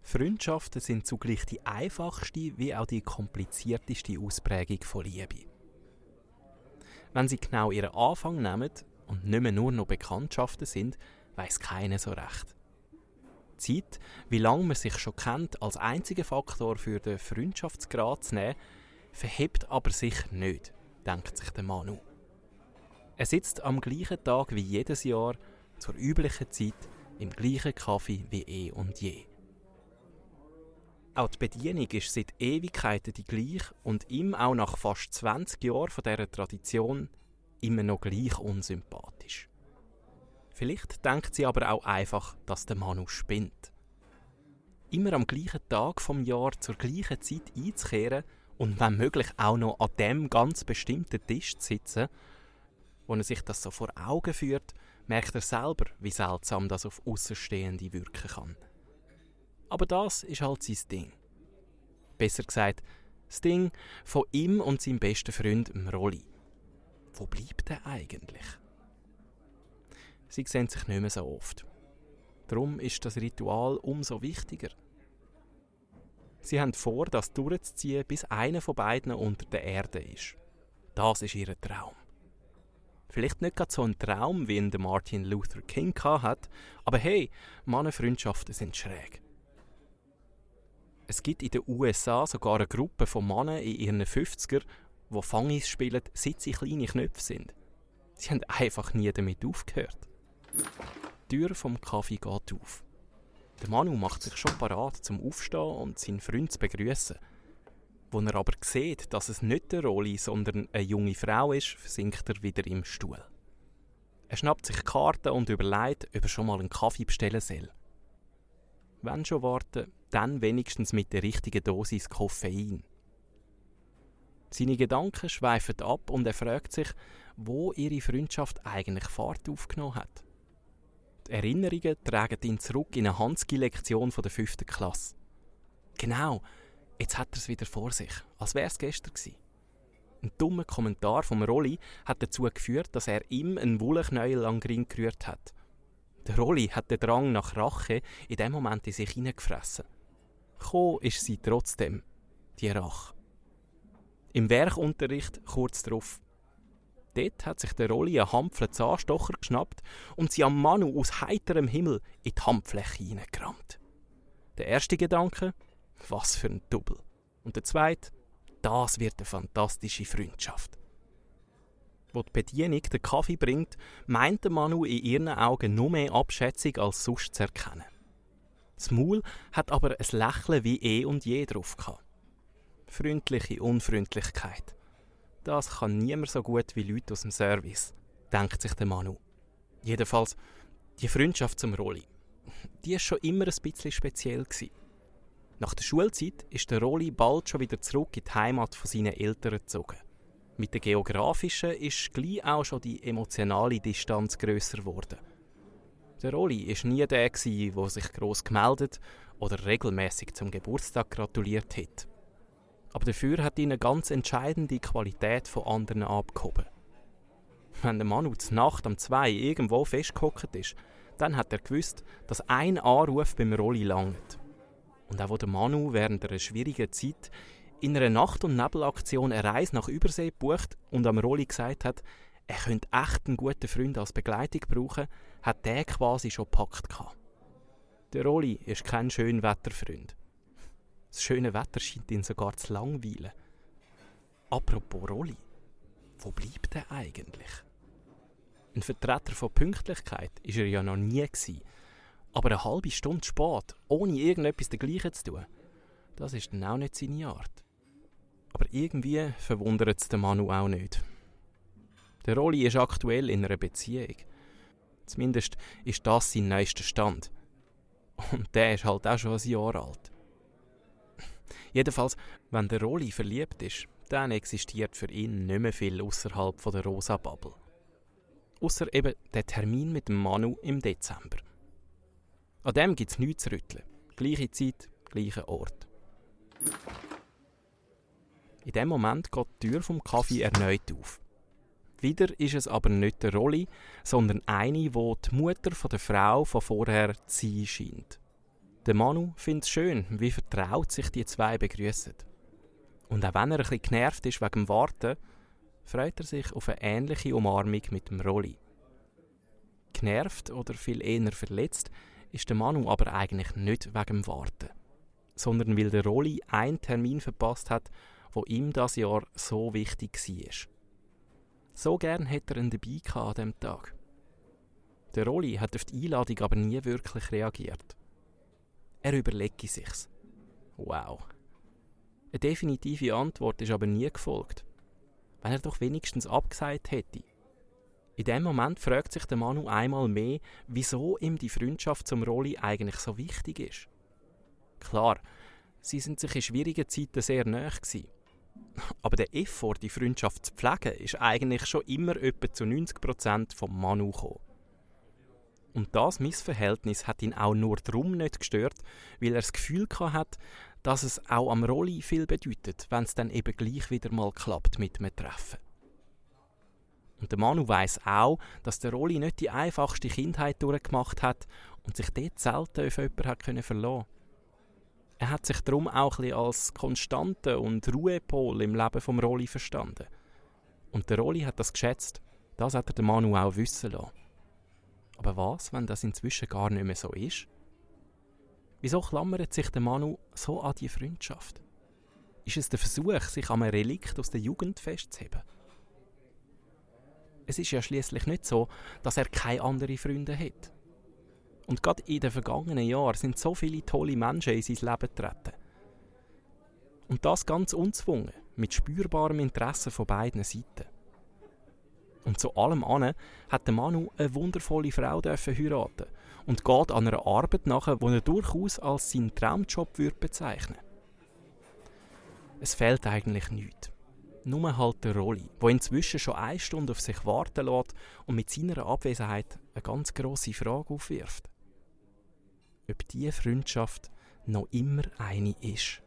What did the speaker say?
Freundschaften sind zugleich die einfachste wie auch die komplizierteste Ausprägung von Liebe. Wenn sie genau ihren Anfang nehmen und nicht mehr nur noch Bekanntschaften sind, weiss keiner so recht. Die Zeit, wie lange man sich schon kennt, als einziger Faktor für den Freundschaftsgrad zu nehmen, verhebt aber sicher nicht, denkt sich der Manu. Er sitzt am gleichen Tag wie jedes Jahr, zur üblichen Zeit, im gleichen Kaffee wie eh und je. Auch die Bedienung ist seit Ewigkeiten die gleiche und ihm auch nach fast 20 Jahren von dieser Tradition immer noch gleich unsympathisch. Vielleicht denkt sie aber auch einfach, dass der Manu spinnt. Immer am gleichen Tag vom Jahr zur gleichen Zeit einzukehren und wenn möglich auch noch an dem ganz bestimmten Tisch zu sitzen, wo er sich das so vor Augen führt, merkt er selber, wie seltsam das auf Aussenstehende wirken kann. Aber das ist halt sein Ding. Besser gesagt, das Ding von ihm und seinem besten Freund, dem Rolli. Wo bleibt er eigentlich? Sie sehen sich nicht mehr so oft. Darum ist das Ritual umso wichtiger. Sie haben vor, das durchzuziehen, bis einer von beiden unter der Erde ist. Das ist ihr Traum. Vielleicht nicht gerade so ein Traum, wie ihn der Martin Luther King hat, aber hey, Mannenfreundschaften sind schräg. Es gibt in den USA sogar eine Gruppe von Männern in ihren 50er, die Fangis spielen, seit sie kleine Knöpfe sind. Sie haben einfach nie damit aufgehört. Die Tür vom Kaffee geht auf. Der Manu macht sich schon parat zum Aufstehen und seinen Freund zu begrüßen. Als er aber sieht, dass es nicht der Rolli, sondern eine junge Frau ist, versinkt er wieder im Stuhl. Er schnappt sich Karten und überlegt, ob er schon mal einen Kaffee bestellen soll. Wenn schon warten, dann wenigstens mit der richtigen Dosis Koffein. Seine Gedanken schweifen ab und er fragt sich, wo ihre Freundschaft eigentlich Fahrt aufgenommen hat. Die Erinnerungen tragen ihn zurück in eine Hanski-Lektion der 5. Klasse. Genau, jetzt hat er es wieder vor sich, als wäre es gestern gewesen. Ein dummer Kommentar vom Rolli hat dazu geführt, dass er ihm einen Wollknäuel an den Ring gerührt hat. Der Rolli hat den Drang nach Rache in dem Moment in sich hineingefressen. Gekommen ist sie trotzdem, die Rache. Im Werkunterricht kurz darauf. Dort hat sich der Rolli einen Hampfle Zahnstocher geschnappt und sie am Manu aus heiterem Himmel in die Handfläche hineingerammt. Der erste Gedanke, was für ein Double. Und der zweite, das wird eine fantastische Freundschaft. Wo die Bedienung den Kaffee bringt, meint der Manu in ihren Augen nur mehr Abschätzung als sonst zu erkennen. Das Maul hat aber ein Lächeln wie eh und je drauf gehabt. Freundliche Unfreundlichkeit. Das kann niemand so gut wie Leute aus dem Service, denkt sich der Manu. Jedenfalls, die Freundschaft zum Rolli, die war schon immer ein bisschen speziell gewesen. Nach der Schulzeit ist der Rolli bald schon wieder zurück in die Heimat von seinen Eltern gezogen. Mit der geografischen ist gleich auch schon die emotionale Distanz grösser geworden. Der Rolli war nie der, der sich gross gemeldet oder regelmäßig zum Geburtstag gratuliert hat. Aber dafür hat ihn eine ganz entscheidende Qualität von anderen abgehoben. Wenn der Manu zur Nacht um 2 irgendwo festgehockt ist, dann hat er gewusst, dass ein Anruf beim Rolli langt. Und auch wo der Manu während einer schwierigen Zeit in einer Nacht- und Nebelaktion eine Reise nach Übersee gebucht und am Rolli gesagt hat, er könnte echt einen guten Freund als Begleitung brauchen, hat der quasi schon gepackt gehabt. Der Rolli ist kein Schönwetterfreund. Das schöne Wetter scheint ihn sogar zu langweilen. Apropos Rolli, wo bleibt er eigentlich? Ein Vertreter von Pünktlichkeit war er ja noch nie gewesen. Aber eine halbe Stunde spät, ohne irgendetwas dergleichen zu tun, das ist dann auch nicht seine Art. Aber irgendwie verwundert es den Manu auch nicht. Der Rolli ist aktuell in einer Beziehung. Zumindest ist das sein neuester Stand. Und der ist halt auch schon ein Jahr alt. Jedenfalls, wenn der Rolli verliebt ist, dann existiert für ihn nicht mehr viel außerhalb der rosa Bubble. Ausser eben der Termin mit dem Manu im Dezember. An dem gibt es nichts zu rütteln. Gleiche Zeit, gleicher Ort. In dem Moment geht die Tür vom Kaffee erneut auf. Wieder ist es aber nicht der Rolli, sondern eine, die die Mutter von der Frau von vorher zu sein scheint. Der Manu findet es schön, wie vertraut sich die zwei begrüßen. Und auch wenn er ein bisschen genervt ist wegen dem Warten, freut er sich auf eine ähnliche Umarmung mit dem Rolli. Genervt oder viel eher verletzt ist der Manu aber eigentlich nicht wegen dem Warten, sondern weil der Rolli einen Termin verpasst hat, wo ihm das Jahr so wichtig war. So gern hätte er ihn dabei gehabt an diesem Tag. Der Rolli hat auf die Einladung aber nie wirklich reagiert. Er überlege sich's. Wow. Eine definitive Antwort ist aber nie gefolgt. Wenn er doch wenigstens abgesagt hätte. In dem Moment fragt sich der Manu einmal mehr, wieso ihm die Freundschaft zum Rolli eigentlich so wichtig ist. Klar, sie sind sich in schwierigen Zeiten sehr nahe gewesen. Aber der Effort, die Freundschaft zu pflegen, ist eigentlich schon immer etwa zu 90% vom Manu gekommen. Und das Missverhältnis hat ihn auch nur darum nicht gestört, weil er das Gefühl hatte, dass es auch am Rolli viel bedeutet, wenn es dann eben gleich wieder mal klappt mit einem Treffen. Und der Manu weiss auch, dass der Rolli nicht die einfachste Kindheit durchgemacht hat und sich dort selten auf jemanden verlassen konnte. Er hat sich darum auch ein bisschen als Konstante und Ruhepol im Leben vom Rolli verstanden. Und der Rolli hat das geschätzt. Das hat er den Manu auch wissen lassen. Aber was, wenn das inzwischen gar nicht mehr so ist? Wieso klammert sich der Manu so an die Freundschaft? Ist es der Versuch, sich an einem Relikt aus der Jugend festzuheben? Es ist ja schließlich nicht so, dass er keine anderen Freunde hat. Und gerade in den vergangenen Jahren sind so viele tolle Menschen in sein Leben getreten. Und das ganz unzwungen, mit spürbarem Interesse von beiden Seiten. Und zu allem anderen hat der Manu eine wundervolle Frau heiraten und geht an einer Arbeit nach, die er durchaus als seinen Traumjob bezeichnen würde. Es fehlt eigentlich nichts. Nur halt der Rolli, der inzwischen schon 1 Stunde auf sich warten lässt und mit seiner Abwesenheit eine ganz grosse Frage aufwirft. Ob diese Freundschaft noch immer eine ist.